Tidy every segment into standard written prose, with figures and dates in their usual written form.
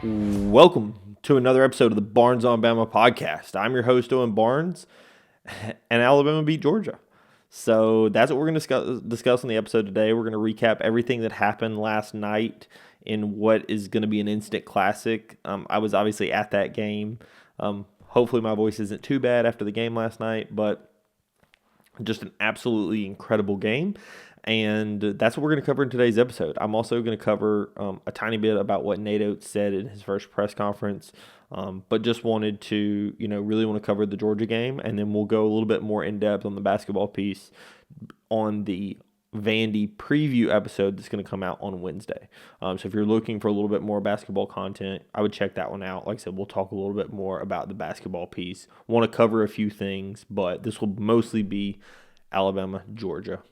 Welcome to another episode of the Barnes on Bama podcast. I'm your host, Owen Barnes, and Alabama beat Georgia. So that's what we're going to discuss on the episode today. We're going to recap everything that happened last night in what is going to be an instant classic. I was obviously at that game. Hopefully my voice isn't too bad after the game last night, but just an absolutely incredible game. And that's what we're going to cover in today's episode. I'm also going to cover a tiny bit about what Nate Oates said in his first press conference, but just wanted to, really want to cover the Georgia game, and then we'll go a little bit more in depth on the basketball piece on the Vandy preview episode that's going to come out on Wednesday. So if you're looking for a little bit more basketball content, I would check that one out. Like I said, we'll talk a little bit more about the basketball piece. Want to cover a few things, but this will mostly be Alabama, Georgia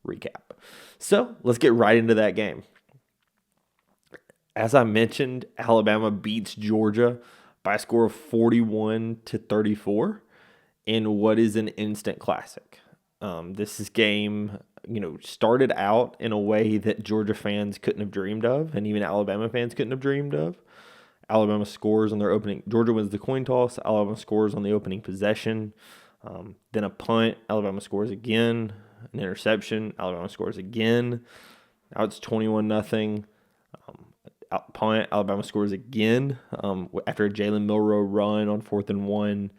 recap. So let's get right into that game. As I mentioned, Alabama beats Georgia by a score of 41-34 in what is an instant classic. This game, started out in a way that Georgia fans couldn't have dreamed of, and even Alabama fans couldn't have dreamed of. Alabama scores on their opening. Georgia wins the coin toss. Alabama scores on the opening possession. Then a punt. Alabama scores again. An interception. Alabama scores again. Now it's 21-0. Punt. Alabama scores again after a Jalen Milroe run on 4th and 1.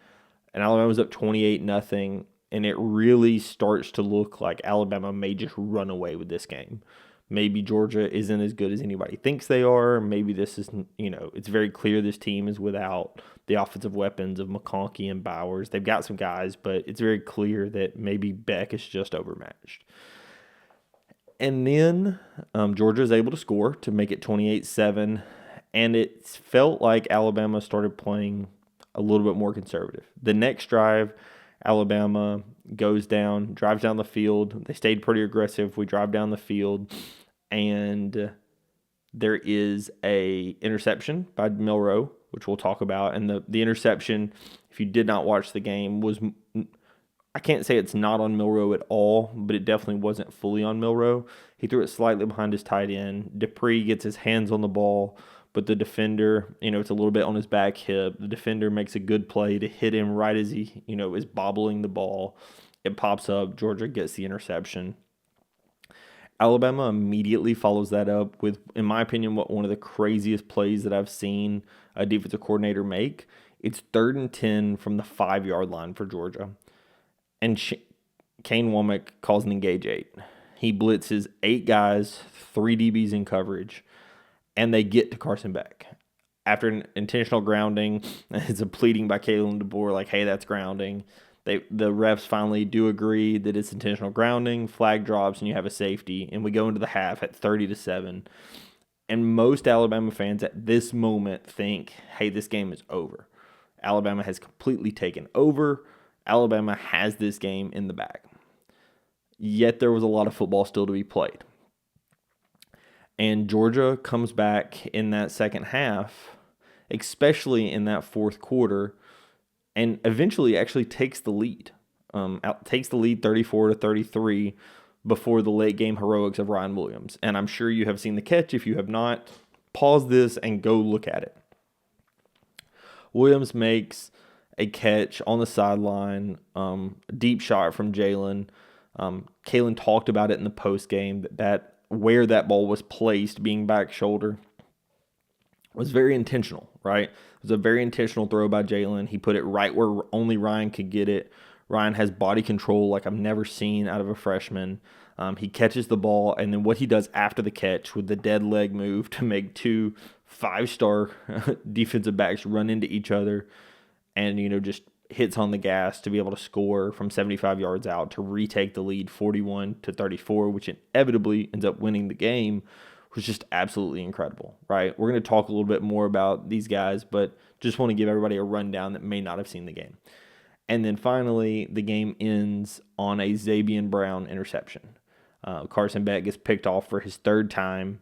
And Alabama's up 28-0. And it really starts to look like Alabama may just run away with this game. Maybe Georgia isn't as good as anybody thinks they are. Maybe this is, it's very clear this team is without the offensive weapons of McConkey and Bowers. They've got some guys, but it's very clear that maybe Beck is just overmatched. And then Georgia is able to score to make it 28-7, and it felt like Alabama started playing a little bit more conservative. The next drive, Alabama drives down the field. They stayed pretty aggressive. We drive down the field, and there is a interception by Milroe, which we'll talk about. And the interception, if you did not watch the game, I can't say it's not on Milroe at all, but it definitely wasn't fully on Milroe. He threw it slightly behind his tight end. Dupree gets his hands on the ball, but the defender, it's a little bit on his back hip. The defender makes a good play to hit him right as he, is bobbling the ball. It pops up. Georgia gets the interception. Alabama immediately follows that up with, in my opinion, one of the craziest plays that I've seen a defensive coordinator make. It's 3rd and 10 from the 5-yard line for Georgia. And Kane Womack calls an engage 8. He blitzes 8 guys, 3 DBs in coverage, and they get to Carson Beck. After an intentional grounding, it's a pleading by Kalen Deboer, like, hey, that's grounding. The refs finally do agree that it's intentional grounding, flag drops, and you have a safety, and we go into the half at 30-7. And most Alabama fans at this moment think, hey, this game is over. Alabama has completely taken over. Alabama has this game in the bag. Yet there was a lot of football still to be played. And Georgia comes back in that second half, especially in that fourth quarter, and eventually actually takes the lead. Takes the lead 34-33 before the late game heroics of Ryan Williams. And I'm sure you have seen the catch. If you have not, pause this and go look at it. Williams makes a catch on the sideline, deep shot from Jalen. Kalen talked about it in the post game that where that ball was placed, being back shoulder, was very intentional, right? It was a very intentional throw by Jalen. He put it right where only Ryan could get it. Ryan has body control like I've never seen out of a freshman. He catches the ball, and then what he does after the catch with the dead leg move to make 2 5-star defensive backs run into each other and, just hits on the gas to be able to score from 75 yards out to retake the lead 41-34, which inevitably ends up winning the game, was just absolutely incredible, right? We're going to talk a little bit more about these guys, but just want to give everybody a rundown that may not have seen the game. And then finally, the game ends on a Zabian Brown interception. Carson Beck gets picked off for his 3rd time.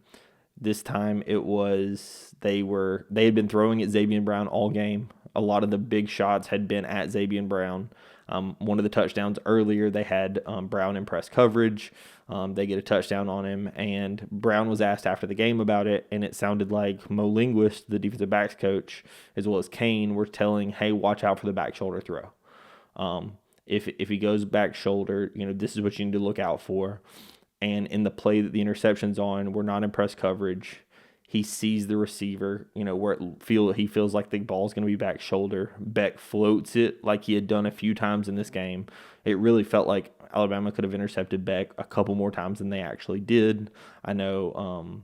This time it was they had been throwing at Zabian Brown all game. A lot of the big shots had been at Zabian Brown. One of the touchdowns earlier, they had Brown in press coverage. They get a touchdown on him, and Brown was asked after the game about it, and it sounded like Mo Linguist, the defensive backs coach, as well as Kane, were telling, hey, watch out for the back shoulder throw. If he goes back shoulder, this is what you need to look out for. And in the play that the interception's on, we're not in press coverage. He sees the receiver, where he feels like the ball's going to be back shoulder. Beck floats it like he had done a few times in this game. It really felt like Alabama could have intercepted Beck a couple more times than they actually did. I know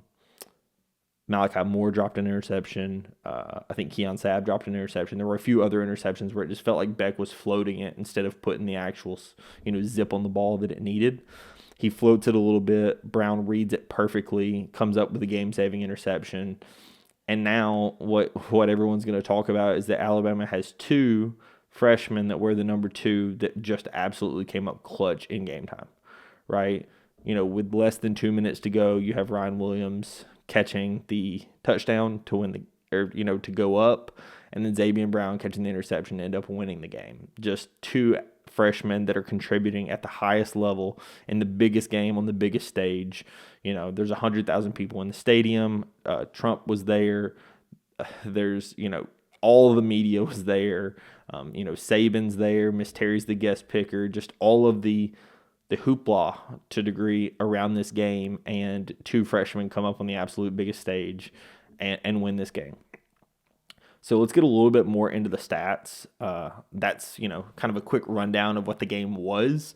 Malachi Moore dropped an interception. I think Keon Sabb dropped an interception. There were a few other interceptions where it just felt like Beck was floating it instead of putting the actual, zip on the ball that it needed. He floats it a little bit. Brown reads it perfectly, comes up with a game-saving interception. And now what everyone's going to talk about is that Alabama has two freshmen that were the number 2 that just absolutely came up clutch in game time, right? With less than 2 minutes to go, you have Ryan Williams catching the touchdown to win to go up, and then Zabian Brown catching the interception to end up winning the game. Just two freshmen that are contributing at the highest level in the biggest game on the biggest stage. There's 100,000 people in the stadium. Trump was there. There's, all of the media was there. Saban's there. Miss Terry's the guest picker. Just all of the hoopla to a degree around this game, and two freshmen come up on the absolute biggest stage and win this game. So let's get a little bit more into the stats. That's, kind of a quick rundown of what the game was.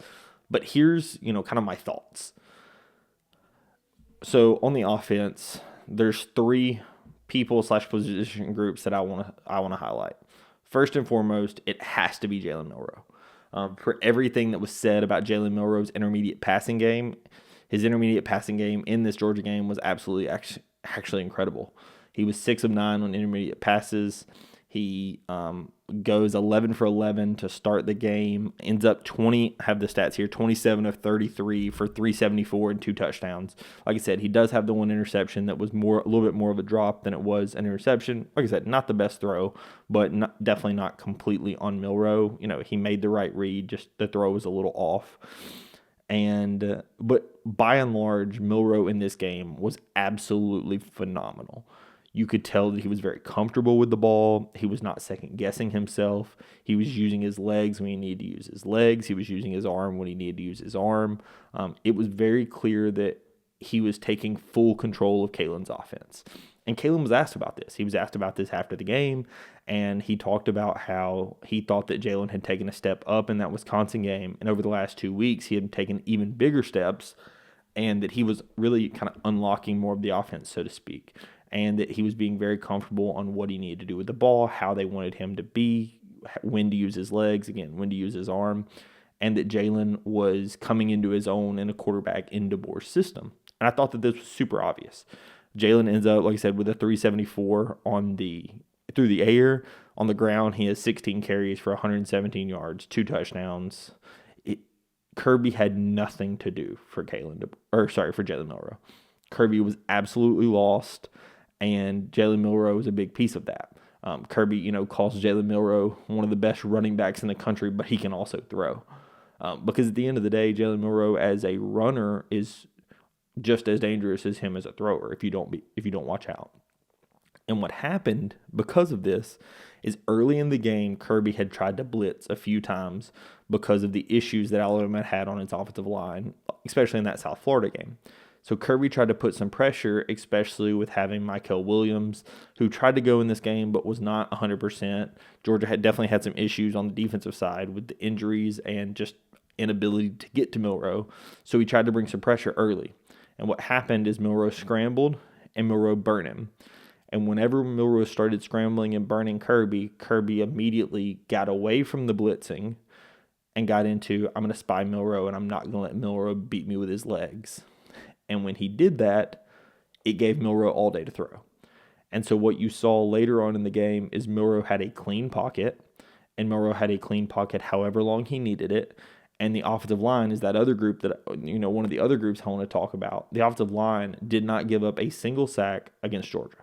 But here's, kind of my thoughts. So on the offense, there's 3 people/position groups that I want to highlight. First and foremost, it has to be Jalen Milroe. For everything that was said about Jalen Milroe's intermediate passing game, his intermediate passing game in this Georgia game was absolutely actually incredible. He was 6 of 9 on intermediate passes. He goes 11 for 11 to start the game. Ends up 27 of 33 for 374 and 2 touchdowns. Like I said, he does have the one interception that was a little bit more of a drop than it was an interception. Like I said, not the best throw, but definitely not completely on Milroe. He made the right read, just the throw was a little off. But by and large, Milroe in this game was absolutely phenomenal. You could tell that he was very comfortable with the ball. He was not second-guessing himself. He was using his legs when he needed to use his legs. He was using his arm when he needed to use his arm. It was very clear that he was taking full control of Kalen's offense. And Kalen was asked about this. He was asked about this after the game, and he talked about how he thought that Jalen had taken a step up in that Wisconsin game, and over the last 2 weeks he had taken even bigger steps, and that he was really kind of unlocking more of the offense, so to speak. And that he was being very comfortable on what he needed to do with the ball, how they wanted him to be, when to use his legs, again, when to use his arm, and that Jalen was coming into his own in a quarterback in Deboer's system. And I thought that this was super obvious. Jalen ends up, like I said, with a 374 through the air. On the ground, he has 16 carries for 117 yards, 2 touchdowns. Kirby had nothing to do for Jalen Milroe. Kirby was absolutely lost. And Jalen Milroe is a big piece of that. Kirby, calls Jalen Milroe one of the best running backs in the country, but he can also throw. Because at the end of the day, Jalen Milroe as a runner is just as dangerous as him as a thrower if you don't watch out. And what happened because of this is early in the game, Kirby had tried to blitz a few times because of the issues that Alabama had on its offensive line, especially in that South Florida game. So Kirby tried to put some pressure, especially with having Mykel Williams, who tried to go in this game but was not 100%. Georgia had definitely had some issues on the defensive side with the injuries and just inability to get to Milroe. So he tried to bring some pressure early. And what happened is Milroe scrambled and Milroe burned him. And whenever Milroe started scrambling and burning Kirby, Kirby immediately got away from the blitzing and got into, I'm going to spy Milroe and I'm not going to let Milroe beat me with his legs. And when he did that, it gave Milroe all day to throw. And so what you saw later on in the game is Milroe had a clean pocket, and Milroe had a clean pocket however long he needed it. And the offensive line is that other group that, one of the other groups I want to talk about. The offensive line did not give up a single sack against Georgia.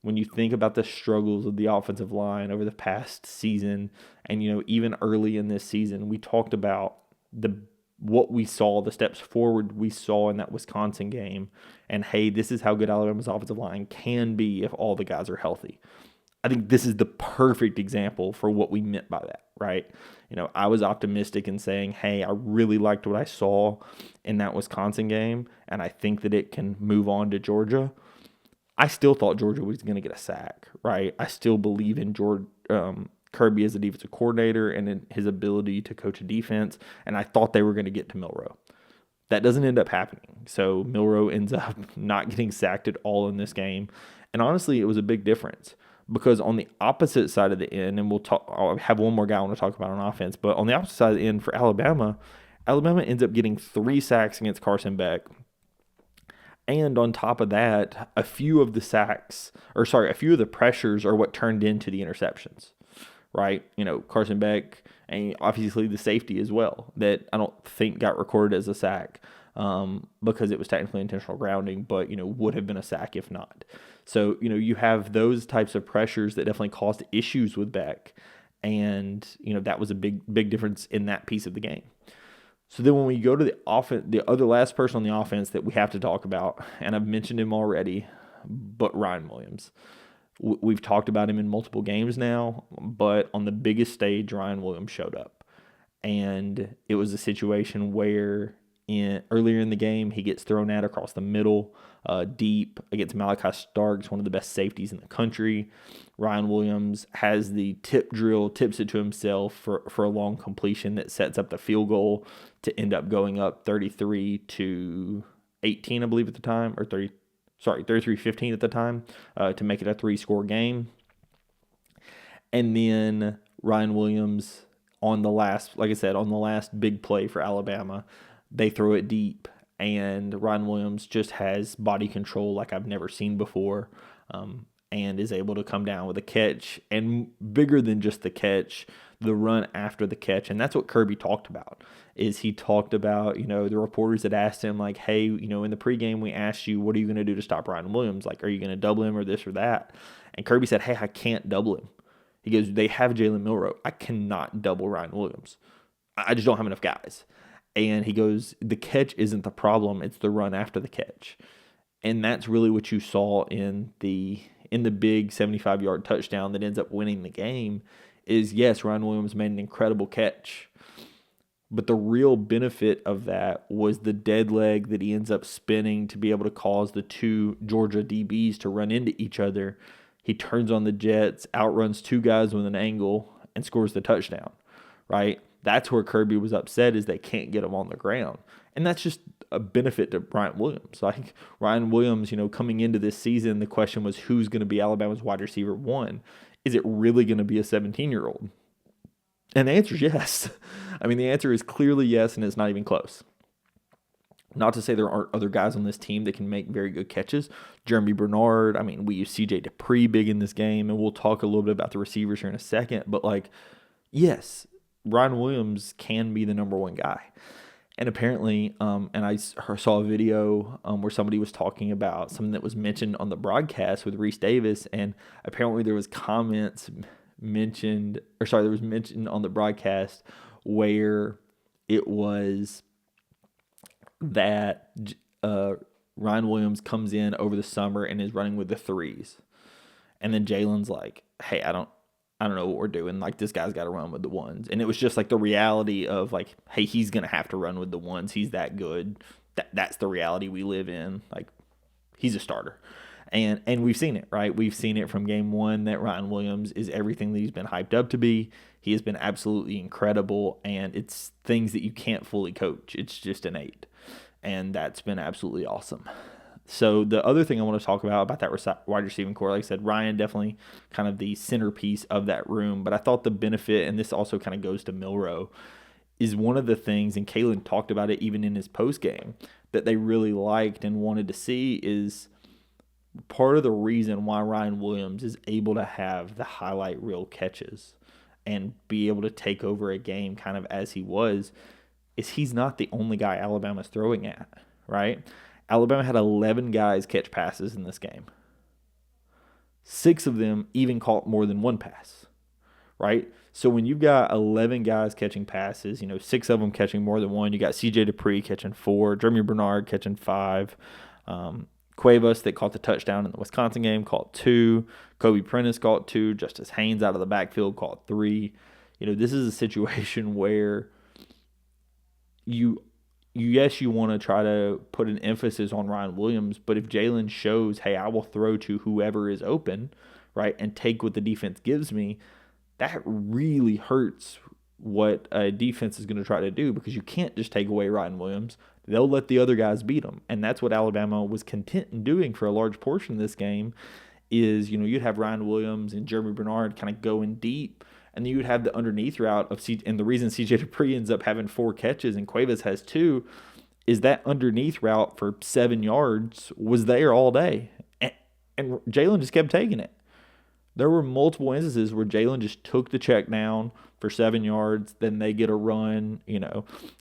when you think about the struggles of the offensive line over the past season, and even early in this season, we talked about what we saw, the steps forward we saw in that Wisconsin game, and hey, this is how good Alabama's offensive line can be if all the guys are healthy. I think this is the perfect example for what we meant by that, right? I was optimistic in saying, hey, I really liked what I saw in that Wisconsin game, and I think that it can move on to Georgia. I still thought Georgia was going to get a sack, right? I still believe in Kirby as a defensive coordinator and in his ability to coach a defense, and I thought they were going to get to Milroe. That doesn't end up happening. So Milroe ends up not getting sacked at all in this game. And honestly, it was a big difference because on the opposite side of the end, and I'll have one more guy I want to talk about on offense, but on the opposite side of the end for Alabama ends up getting 3 sacks against Carson Beck. And on top of that, a few of the pressures are what turned into the interceptions, right? Carson Beck, and obviously the safety as well, that I don't think got recorded as a sack because it was technically intentional grounding, but, would have been a sack if not. So, you have those types of pressures that definitely caused issues with Beck. And, that was a big difference in that piece of the game. So then when we go to the offense, the other last person on the offense that we have to talk about, and I've mentioned him already, but Ryan Williams. We've talked about him in multiple games now, but on the biggest stage, Ryan Williams showed up. And it was a situation where earlier in the game, he gets thrown at across the middle, deep against Malachi Starks, one of the best safeties in the country. Ryan Williams has the tips it to himself for a long completion that sets up the field goal to end up going up 33-18, I believe at the time, or 33-15 at the time, to make it a 3-score game. And then Ryan Williams on the last big play for Alabama, they throw it deep, and Ryan Williams just has body control like I've never seen before, and is able to come down with a catch, and bigger than just the catch, the run after the catch. And that's what Kirby talked about, is he talked about, the reporters that asked him, like, hey, in the pregame we asked you, what are you going to do to stop Ryan Williams? Like, are you going to double him or this or that? And Kirby said, hey, I can't double him. He goes, they have Jalen Milroe. I cannot double Ryan Williams. I just don't have enough guys. And he goes, the catch isn't the problem, it's the run after the catch. And that's really what you saw in the big 75-yard touchdown that ends up winning the game is, yes, Ryan Williams made an incredible catch. But the real benefit of that was the dead leg that he ends up spinning to be able to cause the 2 Georgia DBs to run into each other. He turns on the jets, outruns 2 guys with an angle, and scores the touchdown, right? That's where Kirby was upset, is they can't get him on the ground. And that's just a benefit to Ryan Williams. Like, Ryan Williams, coming into this season, the question was, who's going to be Alabama's wide receiver 1? Is it really going to be a 17-year-old? And the answer is yes. I mean, the answer is clearly yes, and it's not even close. Not to say there aren't other guys on this team that can make very good catches. Jeremy Bernard, we use CJ Dupree big in this game, and we'll talk a little bit about the receivers here in a second. But, yes, Ryan Williams can be the number 1 guy. And apparently, and I saw a video where somebody was talking about something that was mentioned on the broadcast with Reese Davis, and apparently there was mentioned on the broadcast where it was that Ryan Williams comes in over the summer and is running with the 3s. And then Jalen's like, hey, I don't know what we're doing. Like, this guy's got to run with the 1s. And it was just like the reality of, like, hey, he's going to have to run with the 1s. He's that good. That's the reality we live in. Like, he's a starter. And we've seen it, right? We've seen it from game 1 that Ryan Williams is everything that he's been hyped up to be. He has been absolutely incredible, and it's things that you can't fully coach. It's just innate. And that's been absolutely awesome. So the other thing I want to talk about that wide receiving core, like I said, Ryan definitely kind of the centerpiece of that room. But I thought the benefit, and this also kind of goes to Milroe, is one of the things, and Kalen talked about it even in his postgame, that they really liked and wanted to see is part of the reason why Ryan Williams is able to have the highlight reel catches and be able to take over a game kind of as he was, is he's not the only guy Alabama's throwing at, right? Alabama had 11 guys catch passes in this game. 6 of them even caught more than one pass, right? So when you've got 11 guys catching passes, 6 of them catching more than one, you got CJ Dupree catching 4, Jeremy Bernard catching 5, Cuevas that caught the touchdown in the Wisconsin game caught 2, Kobe Prentice caught 2, Justice Haynes out of the backfield caught 3. This is a situation where you want to try to put an emphasis on Ryan Williams, but if Jalen shows, hey, I will throw to whoever is open, right, and take what the defense gives me, that really hurts what a defense is going to try to do, because you can't just take away Ryan Williams. They'll let the other guys beat them, and that's what Alabama was content in doing for a large portion of this game. Is you'd have Ryan Williams and Jeremy Bernard kind of going deep, and then you would have the underneath route of and the reason CJ Dupree ends up having 4 catches and Cuevas has 2 is that underneath route for 7 yards was there all day, and Jalen just kept taking it. There were multiple instances where Jalen just took the check down for 7 yards, then they get a run.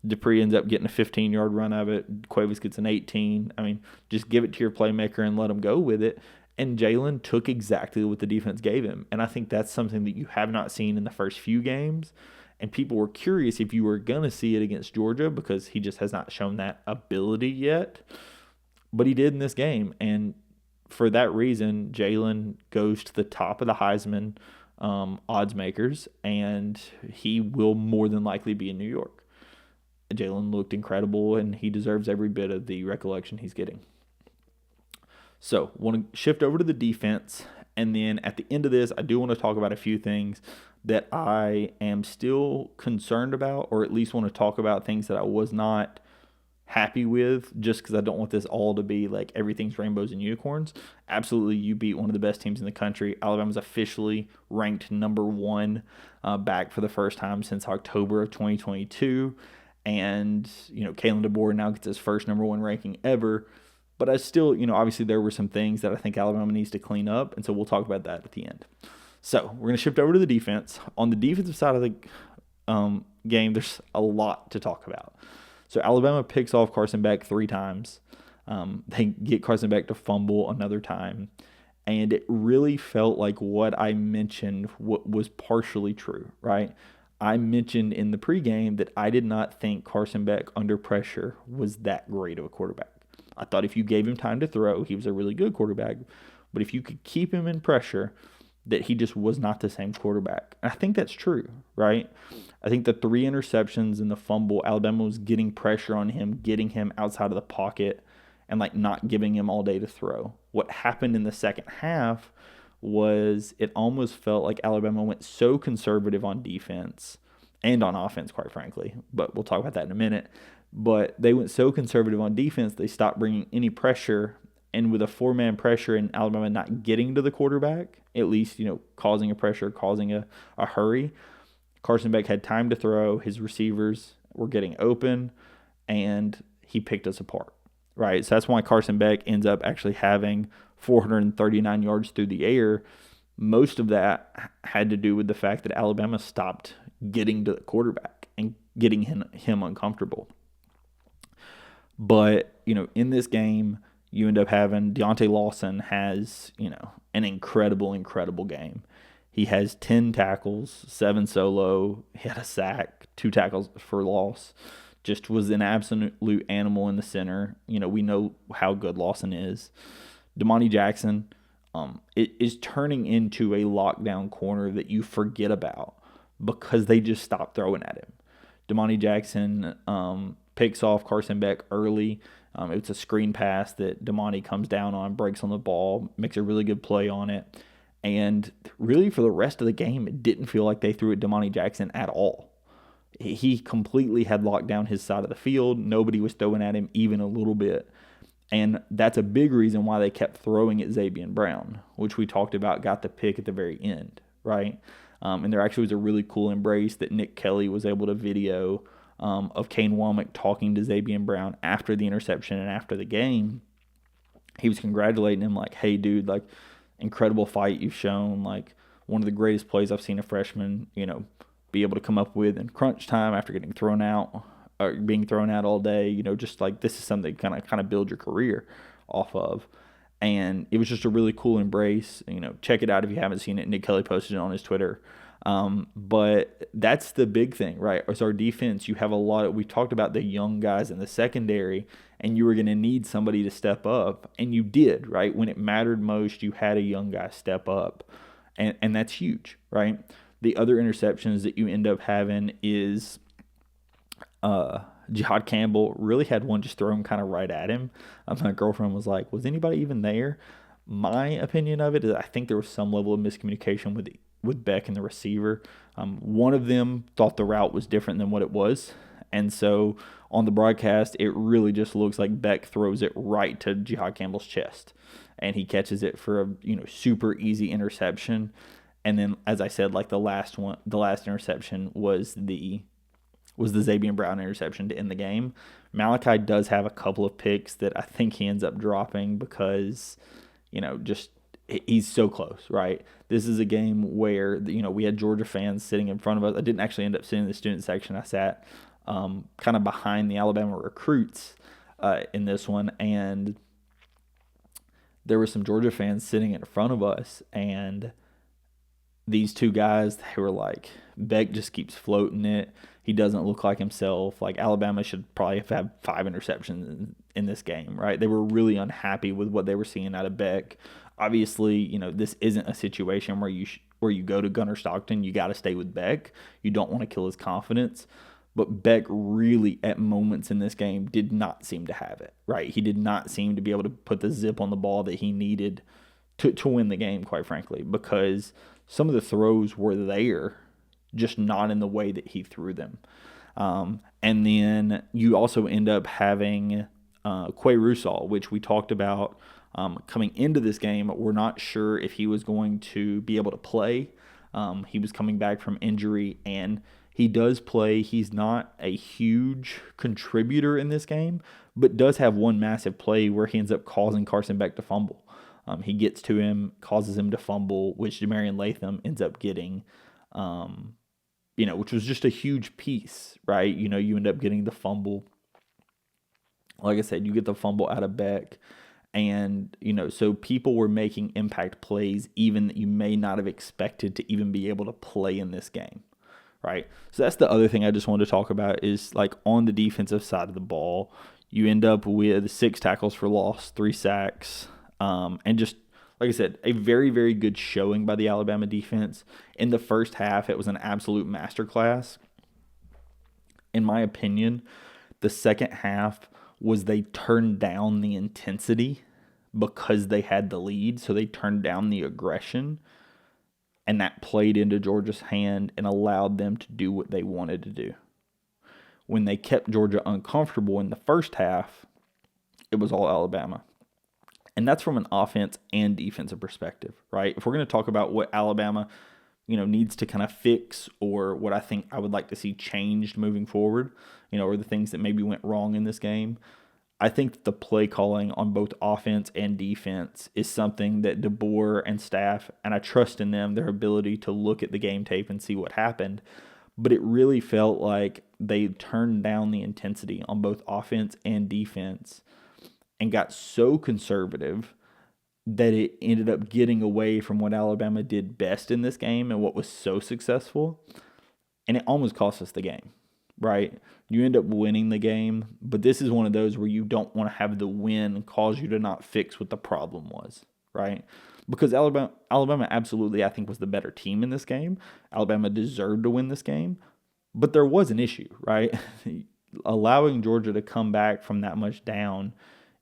Dupree ends up getting a 15-yard run of it. Cuevas gets an 18. I mean, just give it to your playmaker and let him go with it. And Jalen took exactly what the defense gave him. And I think that's something that you have not seen in the first few games. And people were curious if you were going to see it against Georgia, because he just has not shown that ability yet. But he did in this game. And for that reason, Jalen goes to the top of the Heisman odds makers, and he will more than likely be in New York. Jalen looked incredible, and he deserves every bit of the recollection he's getting. So, want to shift over to the defense, and then at the end of this, I do want to talk about a few things that I am still concerned about, or at least want to talk about things that I was not happy with, just because I don't want this all to be like everything's rainbows and unicorns. Absolutely, you beat one of the best teams in the country. Alabama's officially ranked number 1 back for the first time since October of 2022. And, Kalen Deboer now gets his first number 1 ranking ever. But I still, obviously there were some things that I think Alabama needs to clean up, and so we'll talk about that at the end. So we're going to shift over to the defense. On the defensive side of the game, there's a lot to talk about. So Alabama picks off Carson Beck 3 times. They get Carson Beck to fumble another time. And it really felt like what I mentioned was partially true, right? I mentioned in the pregame that I did not think Carson Beck under pressure was that great of a quarterback. I thought if you gave him time to throw, he was a really good quarterback. But if you could keep him in pressure, that he just was not the same quarterback. And I think that's true, right? I think the 3 interceptions and the fumble, Alabama was getting pressure on him, getting him outside of the pocket, and not giving him all day to throw. What happened in the second half was it almost felt like Alabama went so conservative on defense and on offense, quite frankly. But we'll talk about that in a minute. But they went so conservative on defense, they stopped bringing any pressure. And with a 4-man pressure and Alabama not getting to the quarterback, at least, causing a pressure, causing a hurry, Carson Beck had time to throw. His receivers were getting open, and he picked us apart, right? So that's why Carson Beck ends up actually having 439 yards through the air. Most of that had to do with the fact that Alabama stopped getting to the quarterback and getting him uncomfortable. But, in this game, you end up having Deontay Lawson has, an incredible game. He has 10 tackles, 7 solo. He had a sack, 2 tackles for loss. Just was an absolute animal in the center. We know how good Lawson is. Damani Jackson it is turning into a lockdown corner that you forget about because they just stopped throwing at him. Damani Jackson picks off Carson Beck early. It's a screen pass that Damani comes down on, breaks on the ball, makes a really good play on it. And really for the rest of the game, it didn't feel like they threw at Damani Jackson at all. He completely had locked down his side of the field. Nobody was throwing at him even a little bit. And that's a big reason why they kept throwing at Xavier Brown, which we talked about got the pick at the very end, right? And there actually was a really cool embrace that Nick Kelly was able to video of Kane Womack talking to Xavier Brown after the interception and after the game. He was congratulating him like, hey, dude, like, incredible fight you've shown, like, one of the greatest plays I've seen a freshman, be able to come up with in crunch time after getting thrown out, or being thrown out all day, just like this is something kind of build your career off of. And it was just a really cool embrace. Check it out if you haven't seen it. Nick Kelly posted it on his Twitter. But that's the big thing, right? As our defense, you have we talked about the young guys in the secondary, and you were going to need somebody to step up, and you did, right? When it mattered most, you had a young guy step up, and that's huge, right? The other interceptions that you end up having is Jihad Campbell really had one just thrown kind of right at him. My girlfriend was like, was anybody even there? My opinion of it is I think there was some level of miscommunication with Beck and the receiver. One of them thought the route was different than what it was. And so on the broadcast, it really just looks like Beck throws it right to Jihad Campbell's chest. And he catches it for a super easy interception. And then, as I said, like the last interception was the Xavier Brown interception to end the game. Malachi does have a couple of picks that I think he ends up dropping because, just he's so close, right? This is a game where, we had Georgia fans sitting in front of us. I didn't actually end up sitting in the student section. I sat kind of behind the Alabama recruits in this one, and there were some Georgia fans sitting in front of us, and these two guys, they were like, Beck just keeps floating it. He doesn't look like himself. Like, Alabama should probably have had 5 interceptions in this game, right? They were really unhappy with what they were seeing out of Beck. Obviously, this isn't a situation where you go to Gunnar Stockton. You got to stay with Beck. You don't want to kill his confidence. But Beck really, at moments in this game, did not seem to have it, right? He did not seem to be able to put the zip on the ball that he needed to win the game, quite frankly, because some of the throws were there, just not in the way that he threw them. And then you also end up having Quay Rusall, which we talked about coming into this game. We're not sure if he was going to be able to play. He was coming back from injury, and he does play. He's not a huge contributor in this game, but does have one massive play where he ends up causing Carson Beck to fumble. He gets to him, causes him to fumble, which Jamarian Latham ends up getting, which was just a huge piece, right? You end up getting the fumble. Like I said, you get the fumble out of Beck. And, so people were making impact plays even that you may not have expected to even be able to play in this game, right? So that's the other thing I just wanted to talk about is, like, on the defensive side of the ball, you end up with 6 tackles for loss, 3 sacks, and just, like I said, a very, very good showing by the Alabama defense. In the first half, it was an absolute masterclass. In my opinion, the second half was they turned down the intensity because they had the lead, so they turned down the aggression, and that played into Georgia's hand and allowed them to do what they wanted to do. When they kept Georgia uncomfortable in the first half, it was all Alabama. And that's from an offense and defensive perspective, right? If we're going to talk about what Alabama, needs to kind of fix, or what I think I would like to see changed moving forward, or the things that maybe went wrong in this game, I think the play calling on both offense and defense is something that Deboer and staff, and I trust in them, their ability to look at the game tape and see what happened. But it really felt like they turned down the intensity on both offense and defense and got so conservative that it ended up getting away from what Alabama did best in this game and what was so successful. And it almost cost us the game, right? You end up winning the game, but this is one of those where you don't want to have the win cause you to not fix what the problem was, right? Because Alabama absolutely, I think, was the better team in this game. Alabama deserved to win this game, but there was an issue, right? Allowing Georgia to come back from that much down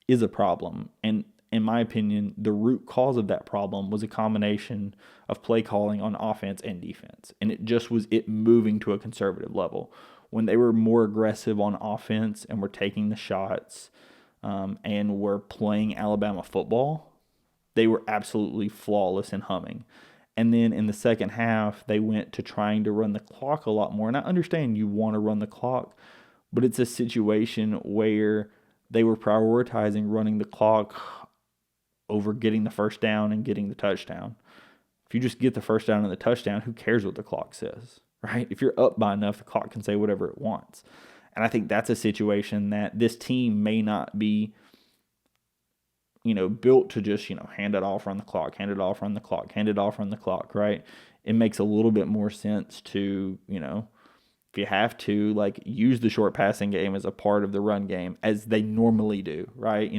is a problem. And in my opinion, the root cause of that problem was a combination of play calling on offense and defense. And it just was it moving to a conservative level. When they were more aggressive on offense and were taking the shots and were playing Alabama football, they were absolutely flawless and humming. And then in the second half, they went to trying to run the clock a lot more. And I understand you want to run the clock, but it's a situation where they were prioritizing running the clock over getting the first down and getting the touchdown. If you just get the first down and the touchdown, who cares what the clock says, right? If you're up by enough, the clock can say whatever it wants. And I think that's a situation that this team may not be built to just, hand it off, run the clock, hand it off, run the clock, hand it off, run the clock, right? It makes a little bit more sense to, if you have to, like, use the short passing game as a part of the run game as they normally do, right?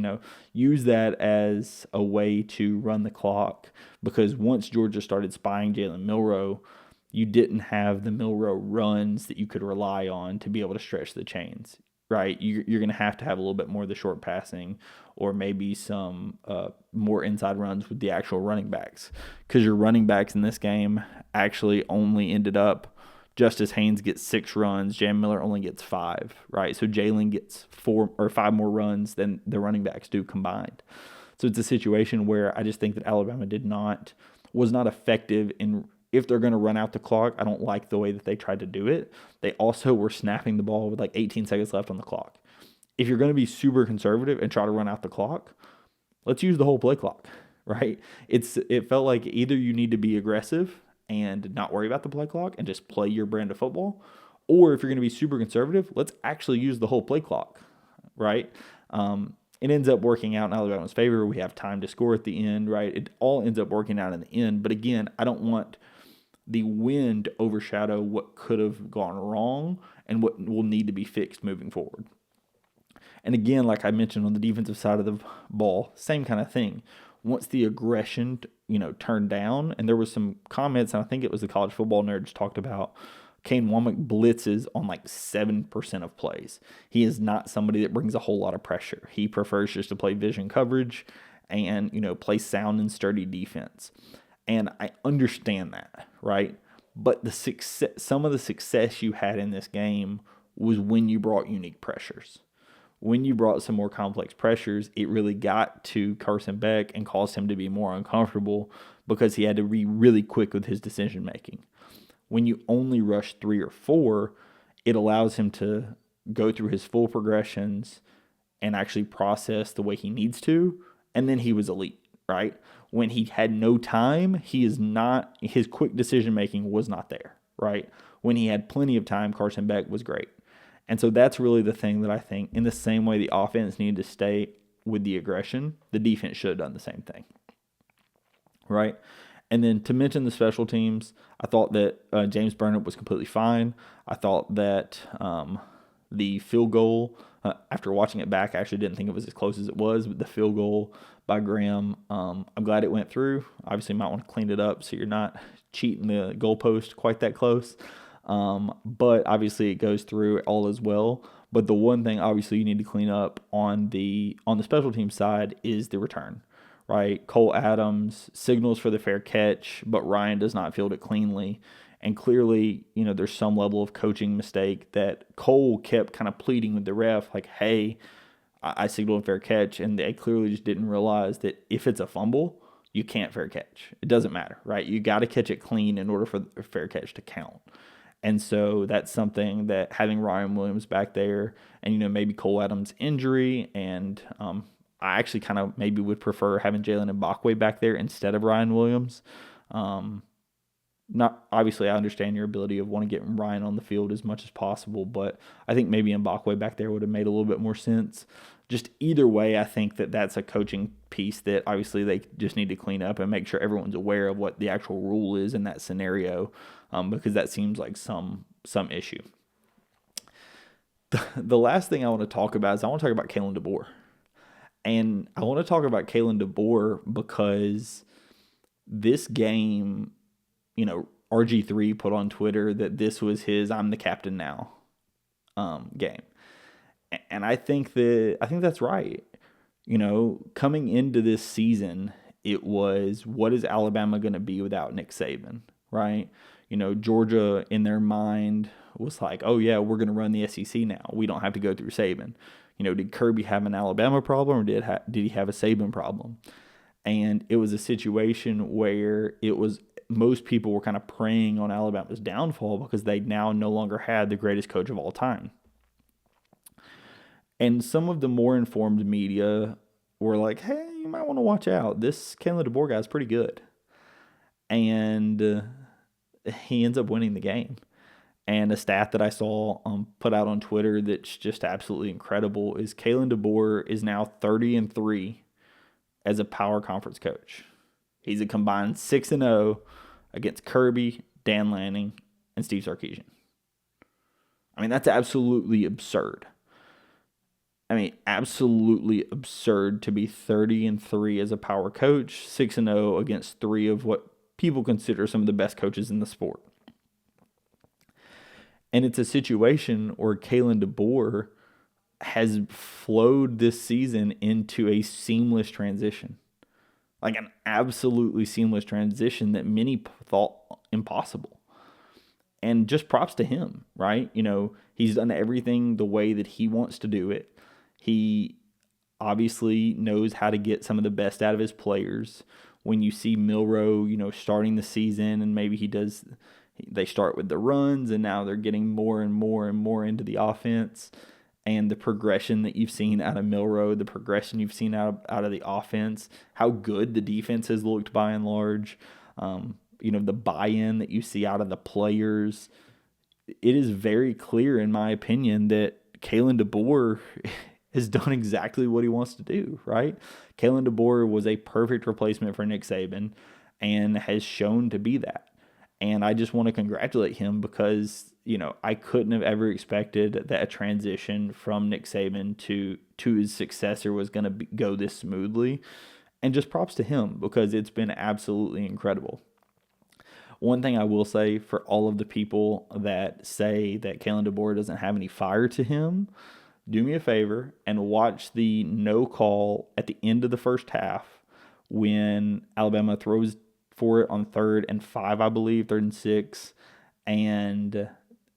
Use that as a way to run the clock, because once Georgia started spying Jalen Milroe, you didn't have the Milroe runs that you could rely on to be able to stretch the chains, right? You're going to have a little bit more of the short passing, or maybe some more inside runs with the actual running backs, because your running backs in this game actually only ended up, Justice Haynes gets 6 runs, Jam Miller only gets 5, right? So Jalen gets 4 or 5 more runs than the running backs do combined. So it's a situation where I just think that Alabama was not effective in, if they're going to run out the clock. I don't like the way that they tried to do it. They also were snapping the ball with like 18 seconds left on the clock. If you're going to be super conservative and try to run out the clock, let's use the whole play clock, right? It felt like either you need to be aggressive and not worry about the play clock and just play your brand of football, or if you're going to be super conservative, let's actually use the whole play clock, right? It ends up working out in Alabama's favor. We have time to score at the end, right? It all ends up working out in the end. But again, I don't want the win to overshadow what could have gone wrong and what will need to be fixed moving forward. And again, like I mentioned on the defensive side of the ball, same kind of thing. Once the aggression, turned down, and there was some comments, and I think it was the College Football Nerds talked about Kane Womack blitzes on like 7% of plays. He is not somebody that brings a whole lot of pressure. He prefers just to play vision coverage and, play sound and sturdy defense. And I understand that, right? But some of the success you had in this game was when you brought unique pressures. When you brought some more complex pressures, it really got to Carson Beck and caused him to be more uncomfortable because he had to be really quick with his decision making. When you only rush 3 or 4, it allows him to go through his full progressions and actually process the way he needs to, and then he was elite, right? When he had no time, his quick decision making was not there, right? When he had plenty of time, Carson Beck was great. And so that's really the thing that I think, in the same way the offense needed to stay with the aggression, the defense should have done the same thing, right? And then to mention the special teams, I thought that James Burnett was completely fine. I thought that the field goal, after watching it back, I actually didn't think it was as close as it was, but the field goal by Graham, I'm glad it went through. Obviously, you might want to clean it up so you're not cheating the goalpost quite that close. But obviously it goes through, all as well. But the one thing obviously you need to clean up on the special team side is the return, right? Cole Adams signals for the fair catch, but Ryan does not field it cleanly. And clearly, there's some level of coaching mistake that Cole kept kind of pleading with the ref, like, hey, I signaled a fair catch. And they clearly just didn't realize that if it's a fumble, you can't fair catch. It doesn't matter, right? You got to catch it clean in order for the fair catch to count. And so that's something that having Ryan Williams back there and, maybe Cole Adams' injury, and I actually kind of maybe would prefer having Jalen Mbakwe back there instead of Ryan Williams. Not obviously, I understand your ability of want to get Ryan on the field as much as possible, but I think maybe Mbakwe back there would have made a little bit more sense. Just either way, I think that that's a coaching piece that obviously they just need to clean up and make sure everyone's aware of what the actual rule is in that scenario, because that seems like some issue. The last thing I want to talk about is I want to talk about Kalen Deboer. And I want to talk about Kalen Deboer because this game, RG3 put on Twitter that this was his "I'm the captain now" game. And I think that's right. Coming into this season, it was, what is Alabama going to be without Nick Saban, right? Georgia in their mind was like, oh yeah, we're going to run the SEC now. We don't have to go through Saban. Did Kirby have an Alabama problem, or did he have a Saban problem? And it was a situation where most people were kind of preying on Alabama's downfall because they now no longer had the greatest coach of all time. And some of the more informed media were like, hey, you might want to watch out. This Kalen DeBoer guy is pretty good. And he ends up winning the game. And a stat that I saw put out on Twitter that's just absolutely incredible is Kalen DeBoer is now 30-3 as a power conference coach. He's a combined 6-0 against Kirby, Dan Lanning, and Steve Sarkisian. I mean, that's absolutely absurd. I mean, absolutely absurd to be 30-3 as a power coach, 6-0 against 3 of what people consider some of the best coaches in the sport. And it's a situation where Kalen Deboer has flowed this season into a seamless transition. Like an absolutely seamless transition that many thought impossible. And just props to him, right? You know, he's done everything the way that he wants to do it. He obviously knows how to get some of the best out of his players. When you see Milroe, you know, starting the season and maybe they start with the runs and now they're getting more and more and more into the offense. And the progression that you've seen out of Milroe, the progression you've seen out of the offense, how good the defense has looked by and large, you know, the buy-in that you see out of the players. It is very clear, in my opinion, that Kalen Deboer has done exactly what he wants to do, right? Kalen Deboer was a perfect replacement for Nick Saban and has shown to be that. And I just want to congratulate him because, you know, I couldn't have ever expected that a transition from Nick Saban to his successor was going to go this smoothly. And just props to him because it's been absolutely incredible. One thing I will say for all of the people that say that Kalen Deboer doesn't have any fire to him, do me a favor and watch the no call at the end of the first half when Alabama throws for it on 3rd and 5, I believe, 3rd and 6, and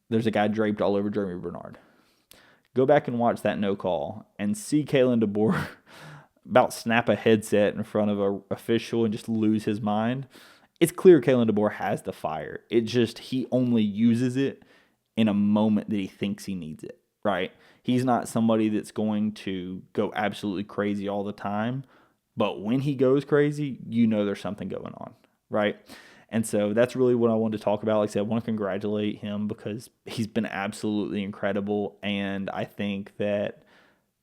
there's a guy draped all over Jeremy Bernard. Go back and watch that no call and see Kalen Deboer about snap a headset in front of an official and just lose his mind. It's clear Kalen Deboer has the fire. It just, he only uses it in a moment that he thinks he needs it, right? He's not somebody that's going to go absolutely crazy all the time, but when he goes crazy, you know there's something going on, right? And so that's really what I wanted to talk about. Like I said, I want to congratulate him because he's been absolutely incredible. And I think that,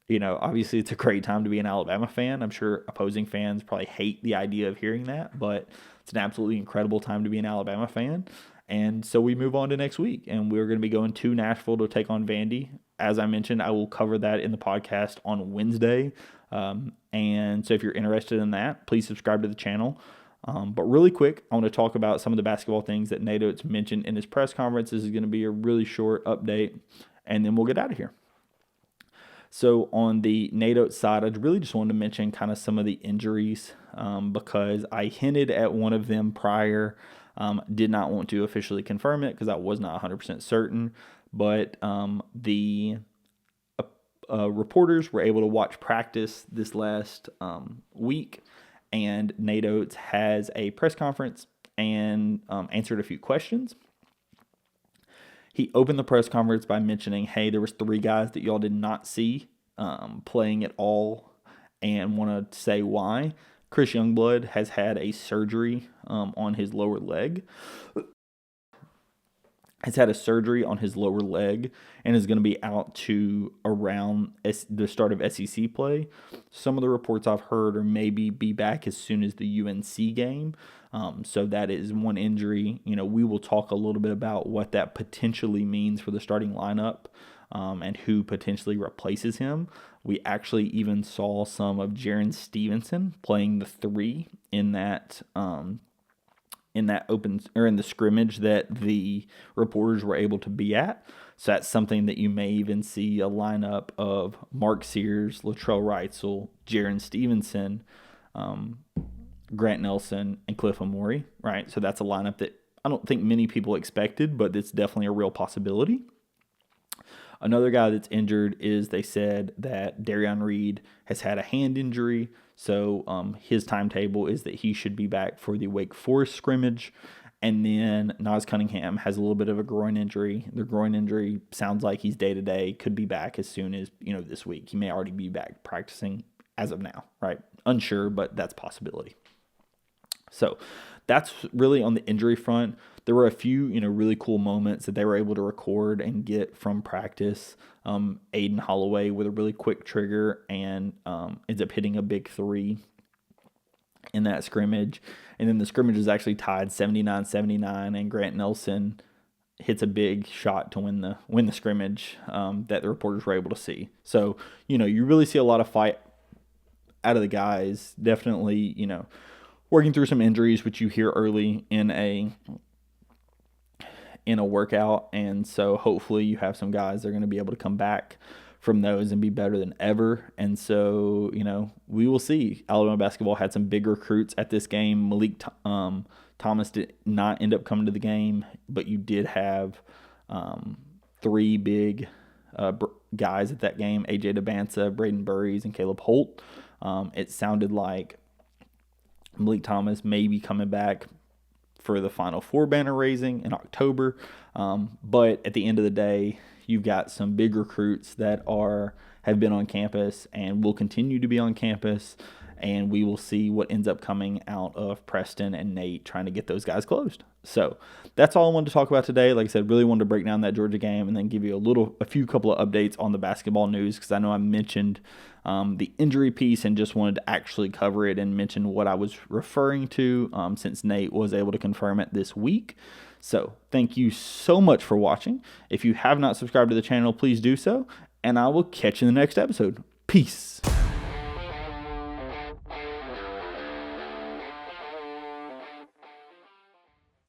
you know, obviously it's a great time to be an Alabama fan. I'm sure opposing fans probably hate the idea of hearing that, but it's an absolutely incredible time to be an Alabama fan. And so we move on to next week, and we're going to be going to Nashville to take on Vandy. As I mentioned, I will cover that in the podcast on Wednesday. And so if you're interested in that, please subscribe to the channel. But really quick, I want to talk about some of the basketball things that Nate Oates mentioned in his press conference. This is going to be a really short update, and then we'll get out of here. So on the Nate Oates side, I really just wanted to mention kind of some of the injuries because I hinted at one of them prior. Did not want to officially confirm it because I was not 100% certain. But the reporters were able to watch practice this last week. And Nate Oates has a press conference and answered a few questions. He opened the press conference by mentioning, hey, there was 3 guys that y'all did not see playing at all and want to say why. Chris Youngblood has had a surgery on his lower leg. Has had a surgery on his lower leg and is going to be out to around the start of SEC play. Some of the reports I've heard are maybe be back as soon as the UNC game. So that is one injury. You know, we will talk a little bit about what that potentially means for the starting lineup and who potentially replaces him. We actually even saw some of Jaron Stevenson playing the 3 in that in the scrimmage that the reporters were able to be at. So that's something that you may even see a lineup of Mark Sears, Latrell Wrightsell, Jaron Stevenson, Grant Nelson, and Cliff Amori, right? So that's a lineup that I don't think many people expected, but it's definitely a real possibility. Another guy that's injured is they said that Darion Reed has had a hand injury. So his timetable is that he should be back for the Wake Forest scrimmage. And then Nas Cunningham has a little bit of a groin injury. The groin injury sounds like he's day-to-day, could be back as soon as, this week. He may already be back practicing as of now, right? Unsure, but that's a possibility. So that's really on the injury front. There were a few, really cool moments that they were able to record and get from practice. Aiden Holloway with a really quick trigger and ends up hitting a big 3. in that scrimmage. And then the scrimmage is actually tied 79-79, and Grant Nelson hits a big shot to win the scrimmage that the reporters were able to see. So, you really see a lot of fight out of the guys. Definitely, working through some injuries, which you hear early in a workout. And so hopefully you have some guys that are going to be able to come back from those and be better than ever. And so, we will see. Alabama basketball had some big recruits at this game. Malik Thomas did not end up coming to the game, but you did have 3 big guys at that game: AJ DeBanza, Braden Burries, and Caleb Holt. It sounded like Malik Thomas may be coming back for the Final Four banner raising in October. But at the end of the day, you've got some big recruits that have been on campus and will continue to be on campus, and we will see what ends up coming out of Preston and Nate trying to get those guys closed. So that's all I wanted to talk about today. Like I said, really wanted to break down that Georgia game and then give you a few couple of updates on the basketball news, because I know I mentioned the injury piece and just wanted to actually cover it and mention what I was referring to, since Nate was able to confirm it this week. So thank you so much for watching. If you have not subscribed to the channel, please do so, and I will catch you in the next episode. Peace.